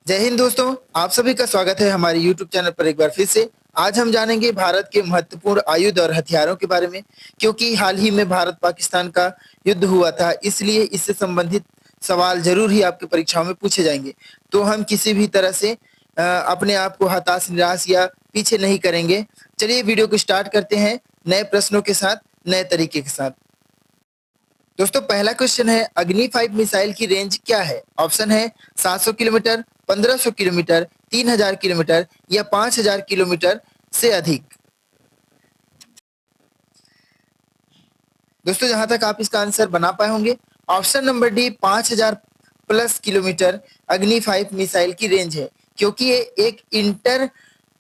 जय हिंद दोस्तों, आप सभी का स्वागत है हमारे YouTube चैनल पर एक बार फिर से। आज हम जानेंगे भारत के महत्वपूर्ण आयुध और हथियारों के बारे में, क्योंकि हाल ही में भारत पाकिस्तान का युद्ध हुआ था, इसलिए इससे संबंधित सवाल जरूर ही आपकी परीक्षाओं में पूछे जाएंगे। तो हम किसी भी तरह से अपने आप को हताश, निराश या पीछे नहीं करेंगे। चलिए वीडियो को स्टार्ट करते हैं नए प्रश्नों के साथ, नए तरीके के साथ। दोस्तों पहला क्वेश्चन है, अग्नि 5 मिसाइल की रेंज क्या है? ऑप्शन है 700 किलोमीटर, 1500 किलोमीटर, 3000 किलोमीटर या 5000 किलोमीटर से अधिक। दोस्तों जहां तक आप इसका आंसर बना पाए होंगे, option number D 5000 plus kilometre अग्नि 5 मिसाइल की रेंज है, क्योंकि ये एक इंटर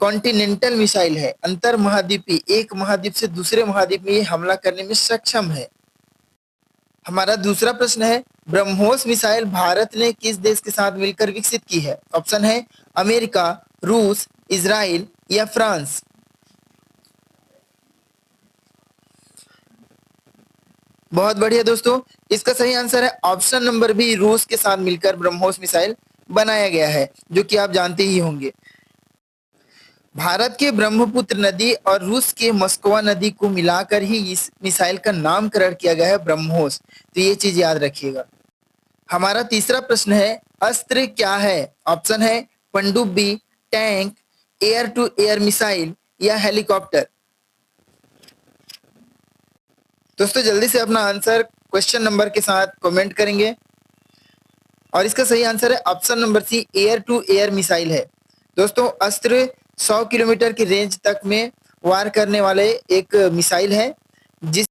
कॉन्टिनेंटल मिसाइल है। अंतर महाद्वीपीय, एक महाद्वीप से दूसरे महाद्वीप में ये हमला करने में सक्षम है। हमारा दूसरा प्रश्न है, ब्रह्मोस मिसाइल भारत ने किस देश के साथ मिलकर विकसित की है? ऑप्शन है अमेरिका, रूस, इजराइल या फ्रांस। बहुत बढ़िया दोस्तों, इसका सही आंसर है ऑप्शन नंबर बी, रूस के साथ मिलकर ब्रह्मोस मिसाइल बनाया गया है, जो कि आप जानते ही होंगे। भारत के ब्रह्मपुत्र नदी और रूस के मस्कोवा नदी को मिलाकर ही इस मिसाइल का नामकरण किया गया है ब्रह्मोस। तो ये चीज याद रखिएगा। हमारा तीसरा प्रश्न है, अस्त्र क्या है? ऑप्शन है पनडुब्बी, tank, air to air missile या हेलीकॉप्टर। दोस्तों जल्दी से अपना आंसर क्वेश्चन नंबर के साथ कमेंट करेंगे, और इसका सही आंसर है option number C, air to air missile है। दोस्तों अस्त्र 100 किलोमीटर की रेंज तक में वार करने वाले एक मिसाइल है, जिस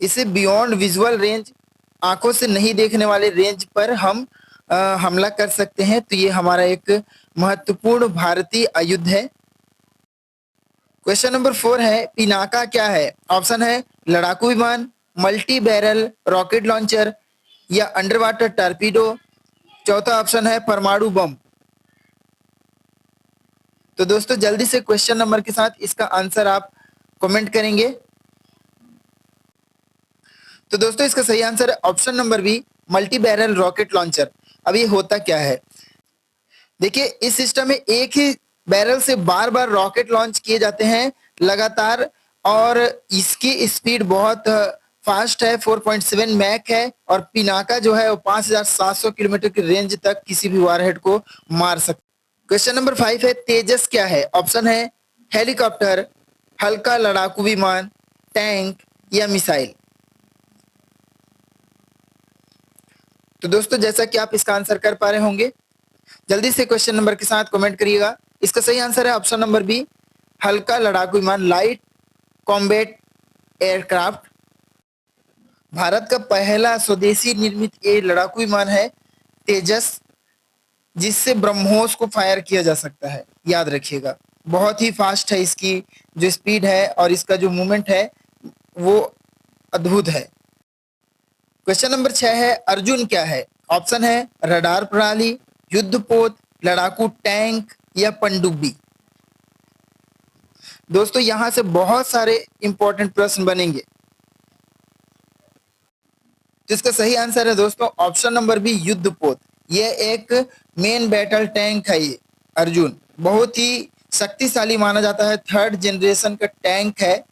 इसे बियॉन्ड विजुअल रेंज, आंखों से नहीं देखने वाले रेंज पर हम हमला कर सकते हैं। तो ये हमारा एक महत्वपूर्ण भारतीय आयुध है। क्वेश्चन नंबर 4 है, पिनाका क्या है? ऑप्शन है लड़ाकू विमान, मल्टी बैरल रॉकेट लॉन्चर या अंडर वाटर टॉर्पीडो। चौथा ऑप्शन है परमाणु बम। तो दोस्तों जल्दी से क्वेश्चन नंबर के साथ इसका आंसर आप कमेंट करेंगे। तो दोस्तों इसका सही आंसर है option number B, multi barrel rocket launcher. अब ये होता क्या है, देखिए इस सिस्टम में एक ही बैरल से बार बार रॉकेट लॉन्च किए जाते हैं लगातार, और इसकी स्पीड बहुत फास्ट है, 4.7 मैक है, और पिनाका जो है वो 5700 किलोमीटर की रेंज तक किसी भी वारहेड को मार सकता है। क्वेश्चन नंबर 5 है, तेजस क्या है? ऑप्शन है हेलीकॉप्टर, हल्का लड़ाकू विमान, टैंक या मिसाइल। तो दोस्तों जैसा कि आप इसका आंसर कर पा रहे होंगे, जल्दी से क्वेश्चन नंबर के साथ कमेंट करिएगा। इसका सही आंसर है ऑप्शन नंबर बी, हल्का लड़ाकू विमान, लाइट कॉम्बैट एयरक्राफ्ट। भारत का पहला स्वदेशी निर्मित ये लड़ाकू विमान है तेजस, जिससे ब्रह्मोस को फायर किया जा सकता है। याद रखिएगा, बहुत ही फास्ट है, इसकी जो स्पीड है और इसका जो मूवमेंट है वो अद्भुत है। क्वेश्चन नंबर 6 है, अर्जुन क्या है? ऑप्शन है रडार प्रणाली, युद्धपोत, लड़ाकू टैंक या पनडुब्बी। दोस्तों यहां से बहुत सारे इंपॉर्टेंट प्रश्न बनेंगे, तो इसका सही आंसर है दोस्तों ऑप्शन नंबर बी, युद्धपोत। यह एक मेन बैटल टैंक है। ये अर्जुन बहुत ही शक्तिशाली माना जाता है, थर्ड जनरेशन का टैंक है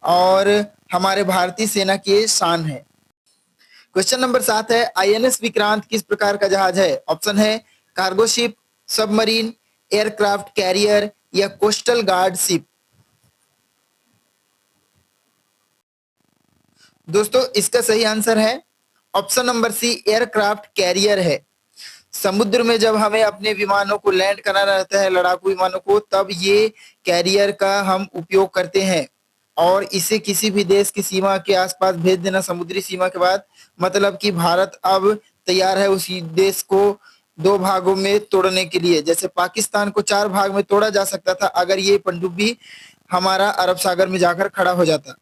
और हमारे भारतीय सेना की शान है। क्वेश्चन नंबर 7 है, आईएनएस विक्रांत किस प्रकार का जहाज है? ऑप्शन है cargo ship, submarine, aircraft carrier या कोस्टल गार्ड शिप। दोस्तों इसका सही आंसर है option number C, aircraft carrier है। समुद्र में जब हमें अपने विमानों को लैंड कराना रहता है, लड़ाकू विमानों को, तब ये कैरियर का हम उपयोग करते हैं, और इसे किसी भी देश की सीमा के आसपास भेज देना, समुद्री सीमा के बाद, मतलब कि भारत अब तैयार है उसी देश को दो भागों में तोड़ने के लिए। जैसे पाकिस्तान को 4 भाग में तोड़ा जा सकता था अगर ये पनडुब्बी हमारा अरब सागर में जाकर खड़ा हो जाता,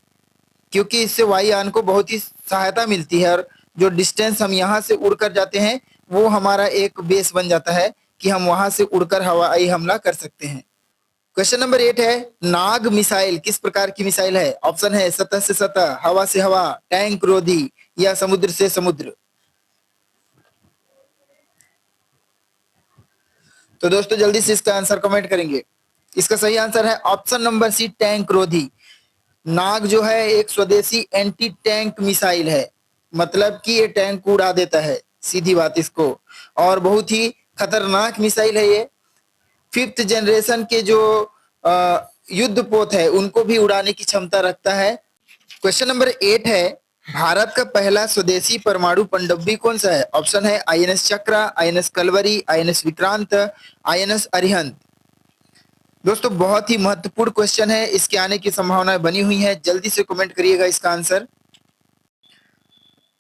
क्योंकि इससे वायुयान को बहुत ही सहायता मिलती है, और जो डिस्टेंस हम यहाँ से उड़कर जाते हैं वो हमारा एक बेस बन जाता है कि हम वहां से उड़कर हवाई हमला कर सकते हैं। क्वेश्चन नंबर 8 है, नाग मिसाइल किस प्रकार की मिसाइल है? ऑप्शन है सतह से सतह, हवा से हवा, टैंक रोधी या समुद्र से समुद्र। तो दोस्तों जल्दी से इसका आंसर कमेंट करेंगे। इसका सही आंसर है ऑप्शन नंबर सी, टैंक रोधी। नाग जो है एक स्वदेशी एंटी टैंक मिसाइल है, मतलब कि ये टैंक को उड़ा देता है, सीधी बात इसको। और बहुत ही खतरनाक मिसाइल है ये। फिफ्थ जनरेशन के जो युद्ध पोत है उनको भी उड़ाने की क्षमता रखता है। क्वेश्चन नंबर 8 है, भारत का पहला स्वदेशी परमाणु पनडुब्बी कौन सा है? ऑप्शन है INS Chakra, INS Kalvari, INS Vikrant, INS Arihant. दोस्तों बहुत ही महत्वपूर्ण क्वेश्चन है, इसके आने की संभावनाएं बनी हुई है, जल्दी से कमेंट करिएगा इसका आंसर।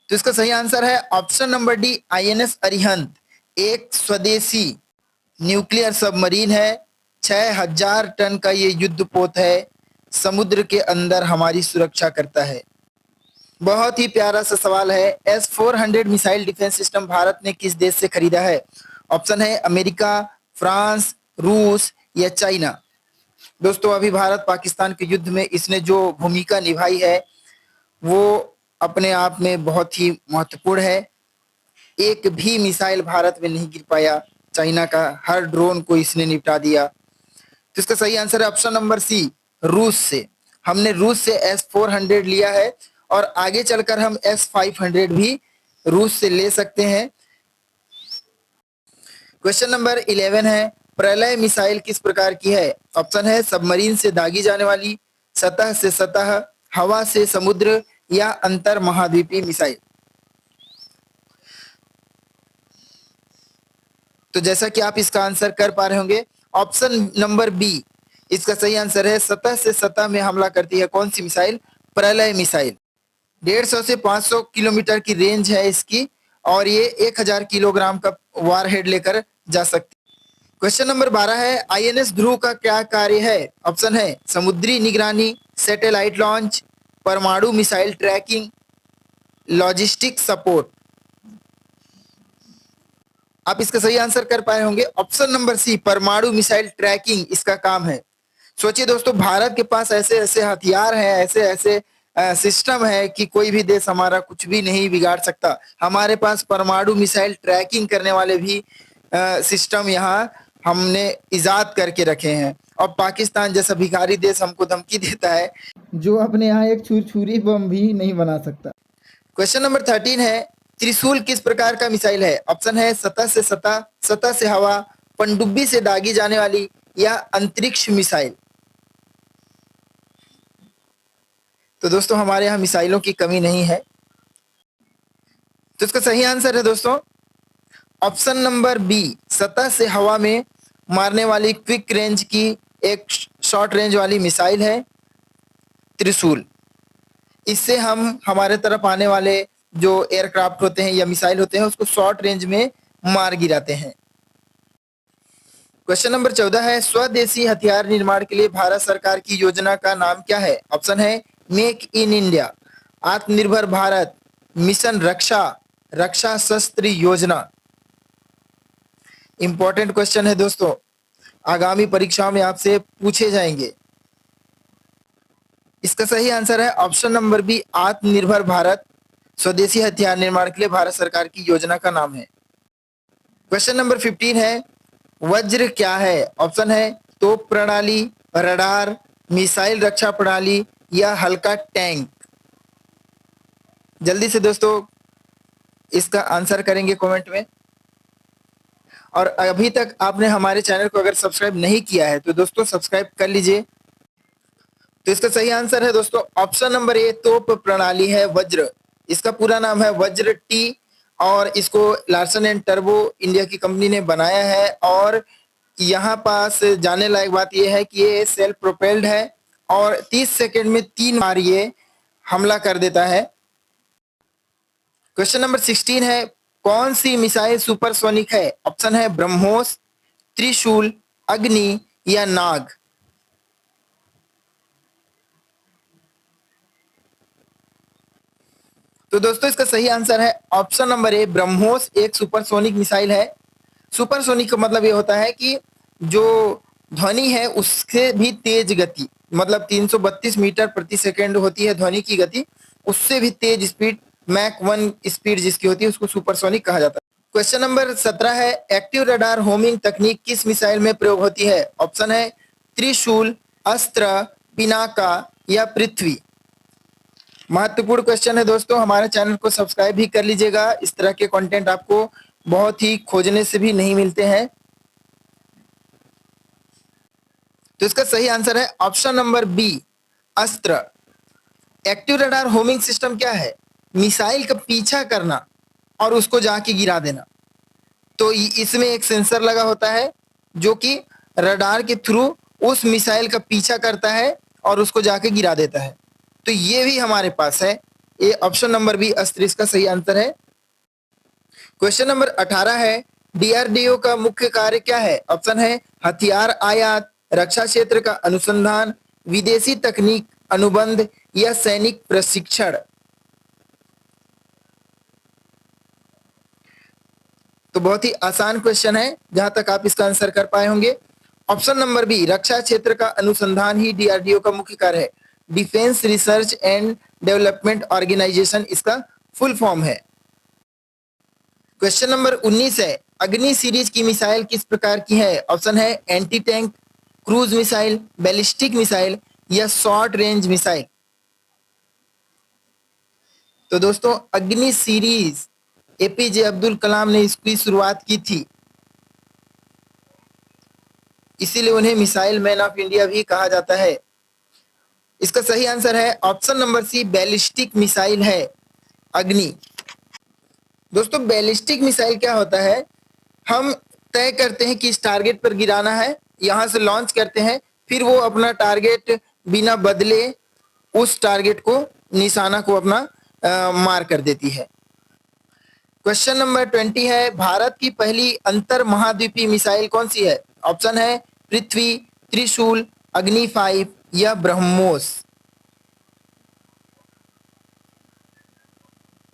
तो इसका सही आंसर है option number D, INS Arihant. एक स्वदेशी न्यूक्लियर सबमरीन है, 6000 टन का ये युद्धपोत है, समुद्र के अंदर हमारी सुरक्षा करता है। बहुत ही प्यारा सा सवाल है, S-400 missile defence system Bharat ने किस देश से खरीदा है? ऑप्शन है अमेरिका, फ्रांस, रूस या चाइना। दोस्तों अभी भारत पाकिस्तान के युद्ध में इसने जो भूमिका निभाई है वो अपने आप में बहुत ही महत्वपूर्ण है। एक भी मिसाइल भारत में नहीं गिर पाया, चाइना का हर ड्रोन को इसने निपटा दिया। तो इसका सही आंसर है ऑप्शन नंबर सी, रूस से। हमने रूस से S-400 लिया है और आगे चलकर हम S-500 भी रूस से ले सकते हैं। क्वेश्चन नंबर 11 है, प्रलय मिसाइल किस प्रकार की है? ऑप्शन है सबमरीन से दागी जाने वाली, सतह से सतह, हवा से समुद्र या अंतर महाद्वीपीय मिसाइल। तो जैसा कि आप इसका आंसर कर पा रहे होंगे, ऑप्शन नंबर बी इसका सही आंसर है। सतह से सतह में हमला करती है कौन सी मिसाइल? प्रलय मिसाइल। 150 से 500 किलोमीटर की रेंज है इसकी और ये 1000 किलोग्राम का वारहेड लेकर जा सकती है। क्वेश्चन नंबर 12 है, आईएनएस ध्रुव का क्या कार्य है? ऑप्शन है समुद्री निगरानी, सैटेलाइट लॉन्च, परमाणु मिसाइल ट्रैकिंग, लॉजिस्टिक सपोर्ट। आप इसका सही आंसर कर पाए होंगे, ऑप्शन नंबर सी, परमाणु मिसाइल ट्रैकिंग इसका काम है। सोचिए दोस्तों, भारत के पास ऐसे ऐसे हथियार हैं, ऐसे ऐसे सिस्टम है कि कोई भी देश हमारा कुछ भी नहीं बिगाड़ सकता। हमारे पास परमाणु मिसाइल ट्रैकिंग करने वाले भी सिस्टम यहाँ हमने इजाद करके रखे हैं। और पाकिस्तान जैसा भिखारी देश हमको धमकी देता है जो अपने यहाँ एक छुरछुरी बम भी नहीं बना सकता। क्वेश्चन नंबर 13 है, त्रिशूल किस प्रकार का मिसाइल है? ऑप्शन है सतह से सतह, सतह से हवा, पनडुब्बी से दागी जाने वाली या अंतरिक्ष मिसाइल। तो दोस्तों हमारे यहाँ मिसाइलों की कमी नहीं है। तो इसका सही आंसर है दोस्तों ऑप्शन नंबर बी, सतह से हवा में मारने वाली क्विक रेंज की एक शॉर्ट रेंज वाली मिसाइल है त्रिशूल। इससे हम हमारे तरफ आने वाले जो एयरक्राफ्ट होते हैं या मिसाइल होते हैं उसको शॉर्ट रेंज में मार गिराते हैं। क्वेश्चन नंबर 14 है, स्वदेशी हथियार निर्माण के लिए भारत सरकार की योजना का नाम क्या है? ऑप्शन है मेक इन इंडिया, आत्मनिर्भर भारत, मिशन रक्षा, रक्षा शस्त्र योजना। इंपॉर्टेंट क्वेश्चन है दोस्तों, आगामी परीक्षाओं में आपसे पूछे जाएंगे। इसका सही आंसर है ऑप्शन नंबर बी, आत्मनिर्भर भारत। स्वदेशी हथियार निर्माण के लिए भारत सरकार की योजना का नाम है। क्वेश्चन नंबर 15 है, वज्र क्या है? ऑप्शन है तोप प्रणाली, रडार, मिसाइल रक्षा प्रणाली या हल्का टैंक। जल्दी से दोस्तों इसका आंसर करेंगे कमेंट में। और अभी तक आपने हमारे चैनल को अगर सब्सक्राइब नहीं किया है तो दोस्तों सब्सक्राइब कर लीजिए। तो इसका सही आंसर है दोस्तों ऑप्शन नंबर ए, तोप प्रणाली है वज्र। इसका पूरा नाम है वज्र टी और इसको लार्सन एंड टर्बो इंडिया की कंपनी ने बनाया है। और यहाँ पास जाने लायक बात यह है कि ये सेल्फ प्रोपेल्ड है और 30 सेकंड में 3 बार ये हमला कर देता है। क्वेश्चन नंबर 16 है, कौन सी मिसाइल सुपरसोनिक है? ऑप्शन है ब्रह्मोस, त्रिशूल, अग्नि या नाग। तो दोस्तों इसका सही आंसर है ऑप्शन नंबर ए, ब्रह्मोस एक सुपरसोनिक मिसाइल है। सुपरसोनिक का मतलब ये होता है कि जो ध्वनि है उससे भी तेज गति, मतलब 332 मीटर प्रति सेकंड होती है ध्वनि की गति, उससे भी तेज स्पीड, मैक 1 स्पीड जिसकी होती है उसको सुपरसोनिक कहा जाता है। क्वेश्चन नंबर 17 है, एक्टिव रडार होमिंग तकनीक किस मिसाइल में प्रयोग होती है? ऑप्शन है त्रिशूल, अस्त्र, पिनाका या पृथ्वी। महत्वपूर्ण क्वेश्चन है दोस्तों, हमारे चैनल को सब्सक्राइब भी कर लीजिएगा। इस तरह के कंटेंट आपको बहुत ही खोजने से भी नहीं मिलते हैं। तो इसका सही आंसर है ऑप्शन नंबर बी, अस्त्र। एक्टिव रडार होमिंग सिस्टम क्या है? मिसाइल का पीछा करना और उसको जाके गिरा देना। तो इसमें एक सेंसर लगा होता है जो कि रडार के थ्रू उस मिसाइल का पीछा करता है और उसको जाके गिरा देता है। तो ये भी हमारे पास है। ये ऑप्शन नंबर बी, अस्त्र, इसका सही आंसर है। क्वेश्चन नंबर 18 है, डीआरडीओ का मुख्य कार्य क्या है? ऑप्शन है हथियार आयात, रक्षा क्षेत्र का अनुसंधान, विदेशी तकनीक अनुबंध या सैनिक प्रशिक्षण। तो बहुत ही आसान क्वेश्चन है, जहां तक आप इसका आंसर कर पाए होंगे। ऑप्शन नंबर बी, रक्षा क्षेत्र का अनुसंधान ही डीआरडीओ का मुख्य कार्य है। Defence research and development organisation इसका फुल फॉर्म है। क्वेश्चन नंबर 19 है, अग्नि सीरीज की मिसाइल किस प्रकार की है? ऑप्शन है anti tank, cruise missile, ballistic missile या शॉर्ट रेंज मिसाइल। तो दोस्तों, अग्नि सीरीज एपीजे अब्दुल कलाम ने इसकी शुरुआत की थी, इसीलिए उन्हें मिसाइल मैन ऑफ इंडिया भी कहा जाता है। इसका सही आंसर है option number C, ballistic missile है अग्नि। दोस्तों, बैलिस्टिक मिसाइल क्या होता है? हम तय करते हैं कि इस टारगेट पर गिराना है, यहां से लॉन्च करते हैं, फिर वो अपना टारगेट बिना बदले उस टारगेट को, निशाना को अपना मार कर देती है। क्वेश्चन नंबर 20 है, भारत की पहली अंतर महाद्वीपीय मिसाइल कौन सी है? ऑप्शन है पृथ्वी, त्रिशूल, अग्नि 5 या ब्रह्मोस।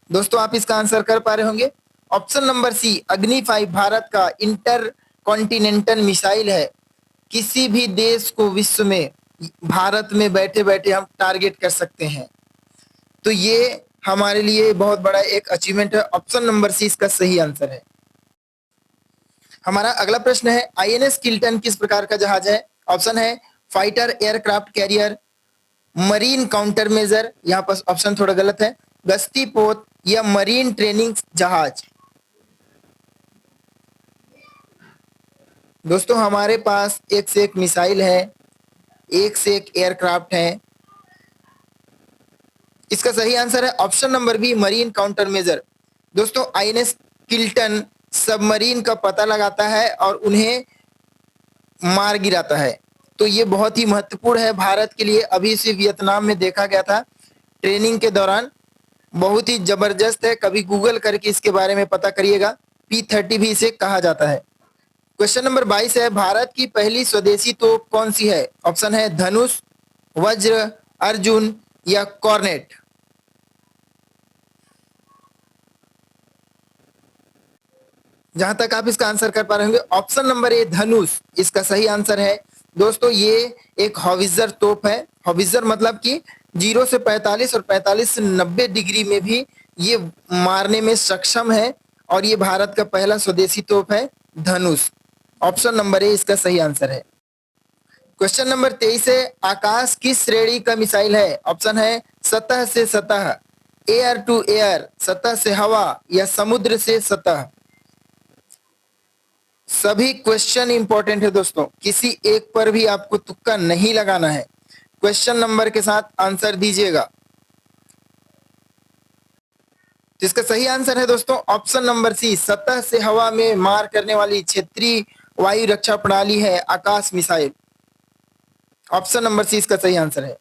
दोस्तों, आप इसका आंसर कर पा रहे होंगे। ऑप्शन नंबर सी, अग्नि 5 भारत का इंटर कॉन्टिनेंटल मिसाइल है। किसी भी देश को विश्व में भारत में बैठे बैठे हम टारगेट कर सकते हैं। तो ये हमारे लिए बहुत बड़ा एक अचीवमेंट है। ऑप्शन नंबर सी इसका सही आंसर है। हमारा अगला प्रश्न है, आईएनएस किल्टन किस प्रकार का जहाज है? ऑप्शन है fighter aircraft carrier, marine counter major, यहाँ पर ऑप्शन थोड़ा गलत है, गश्ती पोत या मरीन ट्रेनिंग जहाज। दोस्तों, हमारे पास एक से एक मिसाइल है, एक से एक एयरक्राफ्ट है। इसका सही आंसर है option number B, marine counter measure. दोस्तों, आईएनएस किल्टन सबमरीन का पता लगाता है और उन्हें मार गिराता है। तो ये बहुत ही महत्वपूर्ण है भारत के लिए। अभी से वियतनाम में देखा गया था ट्रेनिंग के दौरान, बहुत ही जबरदस्त है। कभी गूगल करके इसके बारे में पता करिएगा। P-30 भी इसे कहा जाता है। क्वेश्चन नंबर 22 है, भारत की पहली स्वदेशी तोप कौन सी है? ऑप्शन है धनुष, वज्र, अर्जुन या कॉर्नेट। जहां तक आप इसका आंसर कर पा रहे होंगे, ऑप्शन नंबर ए, धनुष, इसका सही आंसर है। दोस्तों, ये एक हॉविजर तोप है। हॉविजर मतलब कि 0 से 45 और 45 से 90 डिग्री में भी ये मारने में सक्षम है, और ये भारत का पहला स्वदेशी तोप है, धनुष। ऑप्शन नंबर ए इसका सही आंसर है। क्वेश्चन नंबर 23 है, आकाश किस श्रेणी का मिसाइल है? ऑप्शन है सतह से सतह, एयर टू एयर, सतह से हवा या समुद्र से सतह। सभी क्वेश्चन इंपॉर्टेंट है दोस्तों, किसी एक पर भी आपको तुक्का नहीं लगाना है। क्वेश्चन नंबर के साथ आंसर दीजिएगा। जिसका सही आंसर है दोस्तों ऑप्शन नंबर सी, सतह से हवा में मार करने वाली क्षेत्रीय वायु रक्षा प्रणाली है आकाश मिसाइल। ऑप्शन नंबर सी इसका सही आंसर है।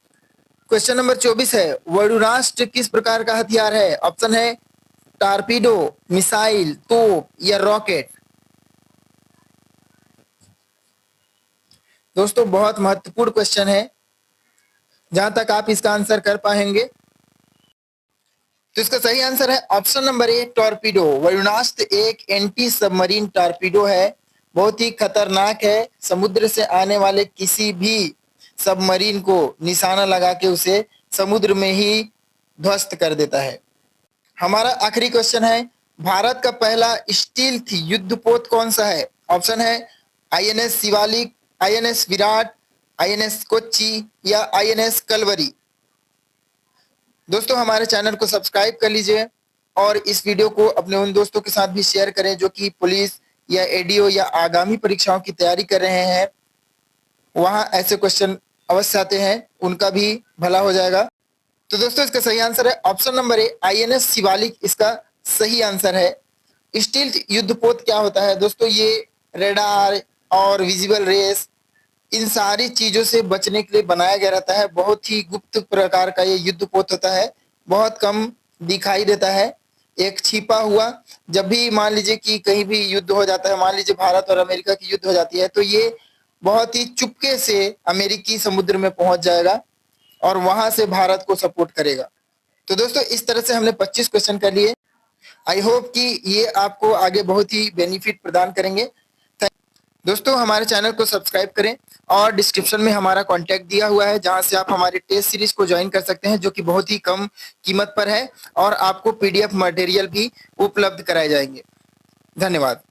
क्वेश्चन नंबर 24 है, वरुणास्त्र किस प्रकार का हथियार है? ऑप्शन है टारपीडो, मिसाइल, तोप या रॉकेट। दोस्तों, बहुत महत्वपूर्ण क्वेश्चन है, जहां तक आप इसका आंसर कर पाएंगे। तो इसका सही आंसर है option number A, torpedo. Varunastra एक एंटी सबमरीन टॉर्पीडो है, बहुत ही खतरनाक है। समुद्र से आने वाले किसी भी सबमरीन को निशाना लगा के उसे समुद्र में ही ध्वस्त कर देता है। हमारा आखिरी क्वेश्चन है, भारत का पहला स्टील्थ युद्धपोत कौन सा है? ऑप्शन है INS Shivalik, INS Virat, INS Kochi या आईएनएस कलवरी। दोस्तों हमारे चैनल को सब्सक्राइब कर लीजिए और इस वीडियो को अपने उन दोस्तों के साथ भी शेयर करें जो कि पुलिस या एडीओ या आगामी परीक्षाओं की तैयारी कर रहे हैं। वहां ऐसे क्वेश्चन अवश्य आते हैं, उनका भी भला हो जाएगा। तो दोस्तों इसका सही आंसर है option number A, INS Shivalik इसका सही आंसर है। स्टील्थ युद्धपोत क्या होता है दोस्तों? ये रेडार और विजिबल रेस इन सारी चीजों से बचने के लिए बनाया गया रहता है। बहुत ही गुप्त प्रकार का ये युद्धपोत होता है, बहुत कम दिखाई देता है, एक छिपा हुआ। जब भी मान लीजिए कि कहीं भी युद्ध हो जाता है, मान लीजिए भारत और अमेरिका की युद्ध हो जाती है, तो ये बहुत ही चुपके से अमेरिकी समुद्र में पहुंच जाएगा और वहां से भारत को सपोर्ट करेगा। तो दोस्तों इस तरह से हमने 25 क्वेश्चन कर लिए। आई होप कि ये आपको आगे बहुत ही बेनिफिट प्रदान करेंगे। दोस्तों हमारे चैनल को सब्सक्राइब करें और डिस्क्रिप्शन में हमारा कॉन्टैक्ट दिया हुआ है, जहां से आप हमारे टेस्ट सीरीज को ज्वाइन कर सकते हैं, जो कि बहुत ही कम कीमत पर है और आपको पीडीएफ मटेरियल भी उपलब्ध कराए जाएंगे। धन्यवाद।